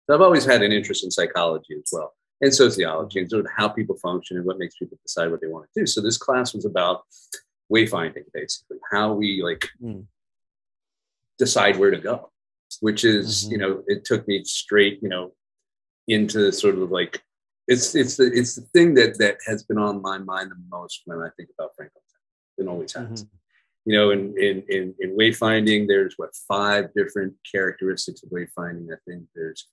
So I've always had an interest in psychology as well, and sociology, and sort of how people function and what makes people decide what they want to do. So this class was about wayfinding, basically, how we like decide where to go, which is, you know, it took me straight, you know, into sort of like, it's the thing that has been on my mind the most when I think about Franklin. It always has. You know, in wayfinding, there's what, 5 different characteristics of wayfinding. I think there's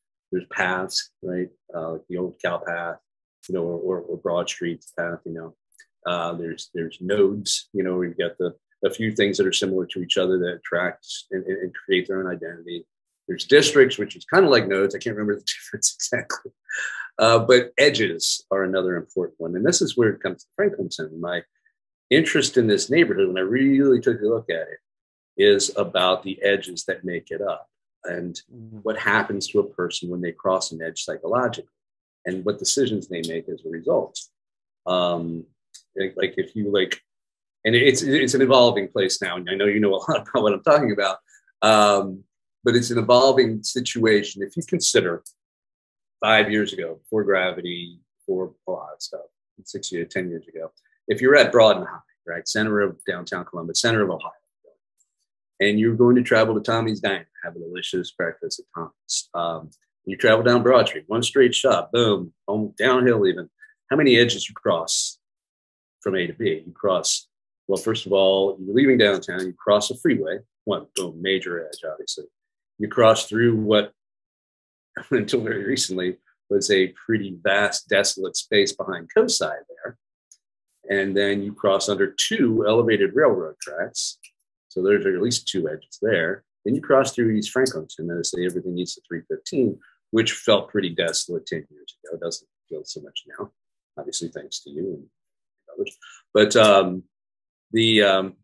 paths, right? Like the old cow path, you know, or Broad Street path, you know. There's nodes, you know, we've got a few things that are similar to each other that attract and create their own identity. There's districts, which is kind of like nodes. I can't remember the difference exactly. But edges are another important one. And this is where it comes to Franklin Center. My interest in this neighborhood, when I really took a look at it, is about the edges that make it up and what happens to a person when they cross an edge psychologically and what decisions they make as a result. Like if you like, and it's an evolving place now, and I know you know a lot about what I'm talking about, but it's an evolving situation. If you consider 5 years ago, before gravity, before a lot of stuff, 6 years, 10 years ago, if you're at Broad and High, right, center of downtown Columbus, center of Ohio, and you're going to travel to Tommy's Diner, have a delicious breakfast at Tommy's. You travel down Broad Street, one straight shot, boom, downhill even. How many edges you cross from A to B? You cross, well, first of all, you're leaving downtown, you cross a freeway, one, boom, major edge, obviously. You cross through what, until very recently, was a pretty vast, desolate space behind Cosi there. And then you cross under 2 elevated railroad tracks. So there's at least 2 edges there. Then you cross through East Franklinton, and say everything needs to 315, which felt pretty desolate 10 years ago. It doesn't feel so much now, obviously, thanks to you and others. But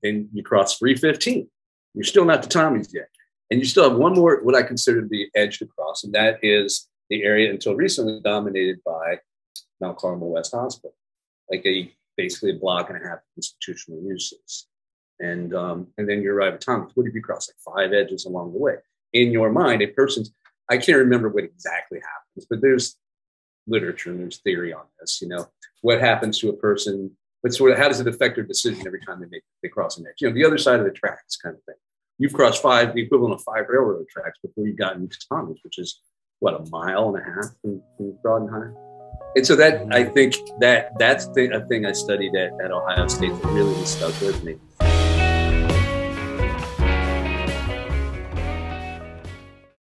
and you cross 315. You're still not to Tommy's yet. And you still have one more, what I consider to be edge to cross, and that is the area until recently dominated by Mount Carmel West Hospital, like basically a block and a half of institutional uses. And then you arrive at Tommy's. What if you cross like 5 edges along the way? In your mind, a person's, I can't remember what exactly happens, but there's literature and there's theory on this. You know, what happens to a person, but sort of how does it affect their decision every time they cross an edge? You know, the other side of the tracks kind of thing. You've crossed 5, the equivalent of 5 railroad tracks before you got into Tommy's, which is what, 1.5 miles from Broad and High. And so that, I think that's a thing I studied at Ohio State that really stuck with me.